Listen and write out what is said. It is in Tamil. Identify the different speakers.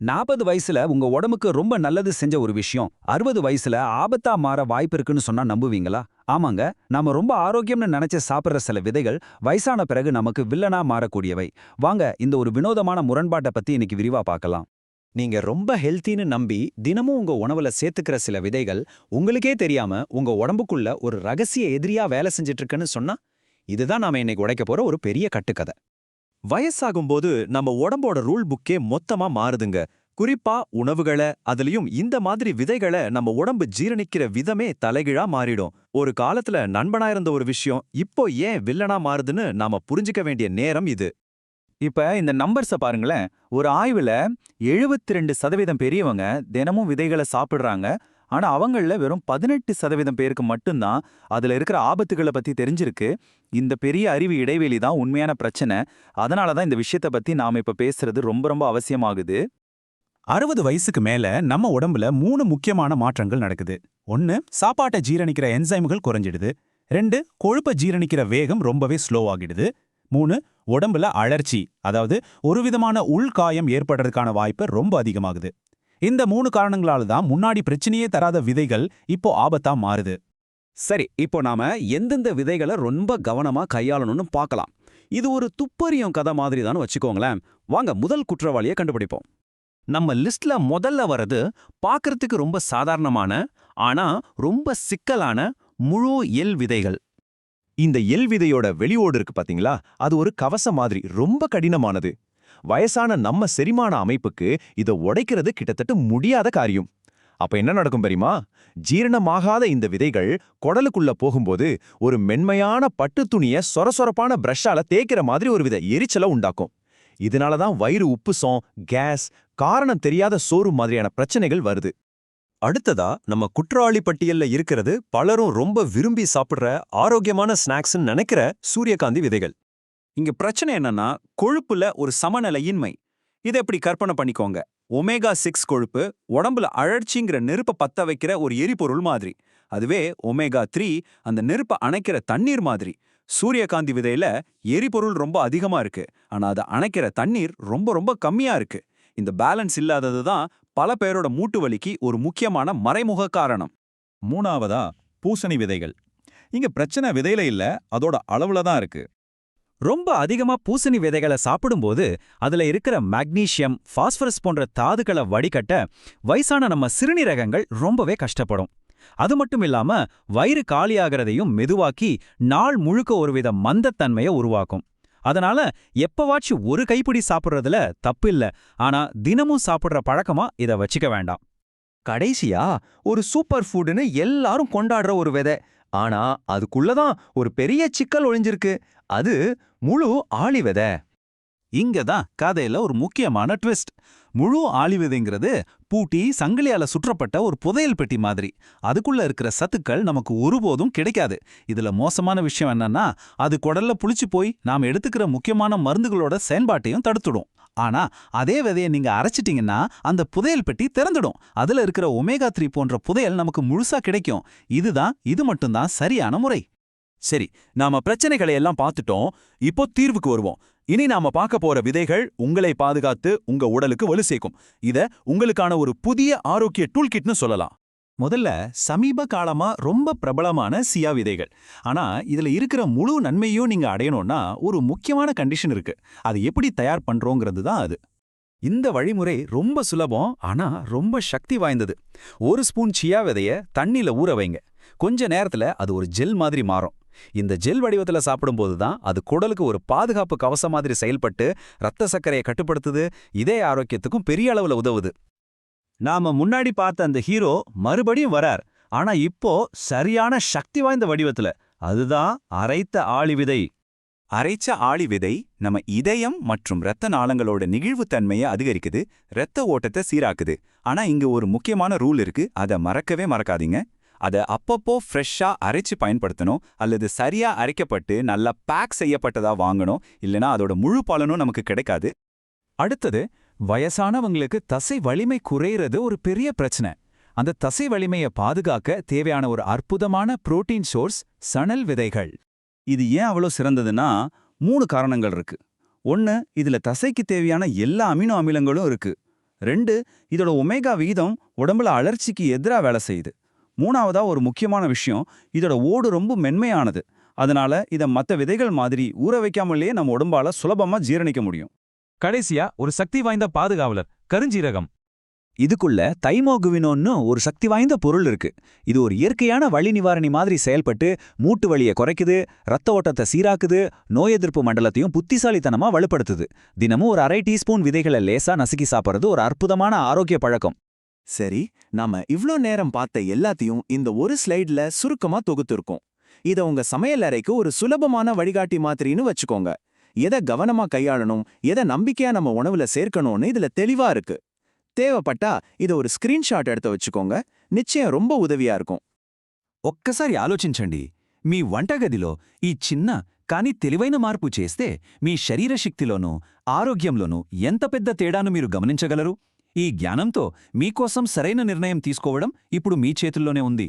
Speaker 1: 40 வயசுல உங்க உடம்புக்கு ரொம்ப நல்லது செஞ்ச ஒரு விஷயம் 60 வயசுல ஆபத்தா மாற வாய்ப்பு இருக்குன்னு சொன்னா நம்புவீங்களா? ஆமாங்க, நாம ரொம்ப ஆரோக்கியம்னு நினைச்ச சாப்பிடுற சில விதைகள் வயசான பிறகு நமக்கு வில்லனா மாறக்கூடியவை. வாங்க இந்த ஒரு வினோதமான முரண்பாட்டை பத்தி இன்னைக்கு விரிவா பார்க்கலாம். நீங்க ரொம்ப ஹெல்த்தின்னு நம்பி தினமும் உங்க உணவுல சேர்த்துக்கிற சில விதைகள் உங்களுக்கே தெரியாம உங்க உடம்புக்குள்ள ஒரு ரகசிய எதிரியா வேலை செஞ்சுட்டு இருக்குன்னு சொன்னா, இதுதான் நாம இன்னைக்கு உடைக்க போற ஒரு பெரிய கட்டுக்கதை.
Speaker 2: வயசாகும்போது நம்ம உடம்போட ரூல் புக்கே மொத்தமா மாறுதுங்க. குறிப்பா உணவுகளை, அதுலயும் இந்த மாதிரி விதைகளை நம்ம உடம்பு ஜீரணிக்கிற விதமே தலைகீழா மாறிடும். ஒரு காலத்துல நண்பனா இருந்த ஒரு விஷயம் இப்போ ஏன் வில்லனா மாறுதுன்னு நாம புரிஞ்சுக்க வேண்டிய நேரம் இது.
Speaker 3: இப்ப இந்த நம்பர்ஸ பாருங்களேன். ஒரு ஆய்வுல 72% பெரியவங்க தினமும் விதைகளை சாப்பிடுறாங்க. ஆனா அவங்கள்ல வெறும் 18% பேருக்கு மட்டும்தான் அதுல இருக்கிற ஆபத்துகளை பத்தி தெரிஞ்சிருக்கு. இந்த பெரிய அறிவு இடைவெளி தான் உண்மையான பிரச்சனை. அதனால தான் இந்த விஷயத்த பத்தி நாம இப்ப பேசுறது ரொம்ப ரொம்ப அவசியமாகுது.
Speaker 4: 60 வயசுக்கு மேல நம்ம உடம்புல 3 முக்கியமான மாற்றங்கள் நடக்குது. 1 சாப்பாட்டை ஜீரணிக்கிற என்சைம்கள் குறைஞ்சிடுது. 2 கொழுப்பை ஜீரணிக்கிற வேகம் ரொம்பவே ஸ்லோ ஆகிடுது. 3 உடம்புல அழற்சி, அதாவது ஒரு விதமான உள்காயம் ஏற்படுறதுக்கான வாய்ப்பு ரொம்ப அதிகமாகுது. இந்த 3 காரணங்களால தான் முன்னாடி பிரச்சனையே தராத விதைகள் இப்போ ஆபத்தா மாறுது.
Speaker 1: சரி, இப்போ நாம எந்தெந்த விதைகளை ரொம்ப கவனமா கையாளணும்னு பார்க்கலாம். இது ஒரு துப்பறியும் கதை மாதிரி தான் வச்சுக்கோங்களேன். வாங்க முதல் குற்றவாளியை கண்டுபிடிப்போம். நம்ம லிஸ்ட்ல முதல்ல வர்றது பார்க்கறதுக்கு ரொம்ப சாதாரணமான, ஆனா ரொம்ப சிக்கலான முழு எள் விதைகள்.
Speaker 2: இந்த எள் விதையோட வெளியோடு இருக்கு பாத்தீங்களா, அது ஒரு கவசம் மாதிரி ரொம்ப கடினமானது. வயசான நம்ம செரிமான அமைப்புக்கு இதை உடைக்கிறது கிட்டத்தட்ட முடியாத காரியம். அப்ப என்ன நடக்கும் தெரியுமா? ஜீரணமாகாத இந்த விதைகள் குடலுக்குள்ள போகும்போது ஒரு மென்மையான பட்டு துணிய சொரசொரப்பான பிரஷ்ஷால தேய்க்கிற மாதிரி ஒரு வித எரிச்சலை உண்டாக்கும். இதனாலதான் வயிறு உப்புசம், கேஸ், காரணம் தெரியாத சோறு மாதிரியான பிரச்சனைகள் வருது. அடுத்ததா நம்ம குற்றவாளி பட்டியல்ல இருக்கிறது பலரும் ரொம்ப விரும்பி சாப்பிடுற ஆரோக்கியமான ஸ்நாக்ஸ்ன்னு நினைக்கிற சூரியகாந்தி விதைகள்.
Speaker 1: இங்க பிரச்சனை என்னன்னா கொழுப்புல ஒரு சமநிலையின்மை. இதை எப்படி கற்பனை பண்ணிக்கோங்க. ஒமேகா 6 கொழுப்பு உடம்புல அழற்சிங்கிற நெருப்பை பத்த வைக்கிற ஒரு எரிபொருள் மாதிரி. அதுவே ஒமேகா 3 அந்த நெருப்பை அணைக்கிற தண்ணீர் மாதிரி. சூரியகாந்தி விதையில எரிபொருள் ரொம்ப அதிகமா இருக்கு, ஆனா அதை அணைக்கிற தண்ணீர் ரொம்ப ரொம்ப கம்மியா இருக்கு. இந்த பேலன்ஸ் இல்லாதது தான் பல பேரோட மூட்டு வலிக்கு ஒரு முக்கியமான மறைமுக காரணம்.
Speaker 4: 3வதா பூசணி விதைகள். இங்க பிரச்சனை விதையில இல்ல, அதோட அளவுல தான் இருக்கு.
Speaker 1: ரொம்ப அதிகமா பூசணி விதைகளை சாப்பிடும்போது அதுல இருக்கிற மக்னீசியம், பாஸ்பரஸ் போன்ற தாதுக்களை வடிகட்ட வயசான நம்ம சிறுநீரகங்கள் ரொம்பவே கஷ்டப்படும். அது மட்டும் இல்லாம வயிறு காலியாகிறதையும் மெதுவாக்கி நாள் முழுக்க ஒருவித மந்தத்தன்மையை உருவாக்கும். அதனால எப்பவாச்சும் ஒரு கைப்பிடி சாப்பிடுறதுல தப்பில்ல, ஆனா தினமும் சாப்பிடுற பழக்கமா இதை வச்சுக்க வேண்டாம்.
Speaker 2: கடைசியா ஒரு சூப்பர் ஃபுட்னு எல்லாரும் கொண்டாடுற ஒரு விதை. ஆனா அதுக்குள்ளதான் ஒரு பெரிய சிக்கல் ஒளிஞ்சிருக்கு. அது முழு ஆளி விதை.
Speaker 4: இங்க தான் கதையில ஒரு முக்கியமான ட்விஸ்ட். முழு ஆளி விதைங்கிறது பூட்டி சங்கிலியால சுற்றப்பட்ட ஒரு புதையல் பெட்டி மாதிரி. அதுக்குள்ள இருக்கிற சத்துக்கள் நமக்கு ஒருபோதும் கிடைக்காது. இதுல மோசமான விஷயம் என்னன்னா, அது குடல்ல புளிச்சு போய் நாம் எடுத்துக்கிற முக்கியமான மருந்துகளோட செயல்பாட்டையும் தடுத்துடும். ஆனா அதே விதையை நீங்க அரைச்சிட்டீங்கன்னா அந்த புதையல் பெட்டி திறந்துடும். அதுல இருக்கிற ஒமேகா 3 போன்ற புதையல் நமக்கு முழுசா கிடைக்கும். இது மட்டும்தான் சரியான முறை.
Speaker 2: சரி, நாம பிரச்சனைகளை எல்லாம் பார்த்துட்டோம். இப்போ தீர்வுக்கு வருவோம். இனி நாம பார்க்க போற விதைகள் உங்களை பாதுகாத்து உங்க உடலுக்கு வலு சேர்க்கும். இத உங்களுக்கான ஒரு புதிய ஆரோக்கிய டூல்கிட்னு சொல்லலாம்.
Speaker 4: முதல்ல சமீப காலமா ரொம்ப பிரபலமான சியா விதைகள். ஆனா இதுல இருக்கிற முழு நன்மையும் நீங்க அடையணும்னா ஒரு முக்கியமான கண்டிஷன் இருக்கு. அது எப்படி தயார் பண்றோங்கிறது தான் அது.
Speaker 1: இந்த வழிமுறை ரொம்ப சுலபம், ஆனா ரொம்ப சக்தி வாய்ந்தது. ஒரு ஸ்பூன் சியா விதைய தண்ணில ஊற வைங்க. கொஞ்ச நேரத்துல அது ஒரு ஜெல் மாதிரி மாறும். இந்த ஜெல் வடிவத்துல சாப்பிடும்போது தான் அது குடலுக்கு ஒரு பாதுகாப்பு கவசம் மாதிரி செயல்பட்டு ரத்த சர்க்கரையை கட்டுப்படுத்துது, இதய ஆரோக்கியத்துக்கும் பெரிய அளவுல உதவுது.
Speaker 2: நாம முன்னாடி பார்த்த அந்த ஹீரோ மறுபடியும் வரார். ஆனா இப்போ சரியான சக்தி வாய்ந்த வடிவத்துல. அதுதான் அரைத்த ஆளி விதை.
Speaker 3: அரைச்ச ஆளி விதை நம்ம இதயம் மற்றும் இரத்த நாளங்களோட நெகிழ்வுத்தன்மையை அதிகரிக்குது, இரத்த ஓட்டத்தை சீராக்குது. ஆனா இங்க ஒரு முக்கியமான ரூல் இருக்கு, அதை மறக்கவே மறக்காதீங்க. அதை அப்பப்போ ஃப்ரெஷ்ஷா அரைச்சு பயன்படுத்தணும், அல்லது சரியா அரைக்கப்பட்டு நல்லா பேக் செய்யப்பட்டதா வாங்கணும். இல்லைனா அதோட முழு பலனும் நமக்கு கிடைக்காது.
Speaker 4: அடுத்தது, வயசானவங்களுக்கு தசை வலிமை குறையிறது ஒரு பெரிய பிரச்சனை. அந்த தசை வலிமையை பாதுகாக்க தேவையான ஒரு அற்புதமான புரோட்டீன் சோர்ஸ் சணல் விதைகள்.
Speaker 1: இது ஏன் அவ்வளோ சிறந்ததுன்னா 3 காரணங்கள் இருக்கு. 1, இதுல தசைக்கு தேவையான எல்லா அமினோ அமிலங்களும் இருக்கு. 2 இதோட ஒமேகா விகிதம் உடம்புல அழற்சிக்கு எதிரா வேலை செய்யுது. 3வதா ஒரு முக்கியமான விஷயம், இதோட ஓடு ரொம்ப மென்மையானது. அதனால இத மத்த விதைகள் மாதிரி ஊற வைக்காமலேயே நம்ம உடம்பால சுலபமா ஜீரணிக்க முடியும்.
Speaker 5: கடைசியா ஒரு சக்தி வாய்ந்த பாதுகாவலர் கருஞ்சீரகம்.
Speaker 1: இதுக்குள்ள தைமோகுவினோன்னு ஒரு சக்தி வாய்ந்த பொருள் இருக்கு. இது ஒரு இயற்கையான வலி நிவாரணி மாதிரி செயல்பட்டு மூட்டு வலியை குறைக்குது, ரத்த ஓட்டத்தை சீராக்குது, நோய் எதிர்ப்பு மண்டலத்தையும் புத்திசாலித்தனமா வலுப்படுத்துது. தினமும் ஒரு 1/2 டீஸ்பூன் விதைகளை லேசா நசுக்கி சாப்பிடுறது ஒரு அற்புதமான ஆரோக்கிய பழக்கம்.
Speaker 2: சரி, நாம இவ்ளோ நேரம் பார்த்த எல்லாத்தையும் இந்த ஒரு ஸ்லைட்ல சுருக்கமா தொகுத்திருக்கோம். இத உங்க சமையல் அறைக்கு ஒரு சுலபமான வழிகாட்டி மாதிரின்னு வச்சுக்கோங்க. எதை கவனமா கையாளணும், எதை நம்பிக்கையா நம்ம உணவுல சேர்க்கணும்னு இதுல தெளிவா இருக்கு. தேவைப்பட்டா இத ஒரு ஸ்கிரீன்ஷாட் எடுத்து வச்சுக்கோங்க. நிச்சயம் ரொம்ப ఉదవియా இருக்கும்.
Speaker 1: ఒక్కసారి ఆలోచించండి. మీ వంటగదిలో ఈ చిన్న కానీ తెలివైన మార్పు చేస్తే మీ శరీర శక్తిలోనూ ఆరోగ్యంలోనూ ఎంత పెద్ద తేడాను మీరు గమనించగలరు? ఈ జ్ఞానంతో మీకోసం సరైన నిర్ణయం తీసుకోవడం ఇప్పుడు మీ చేతుల్లోనే ఉంది.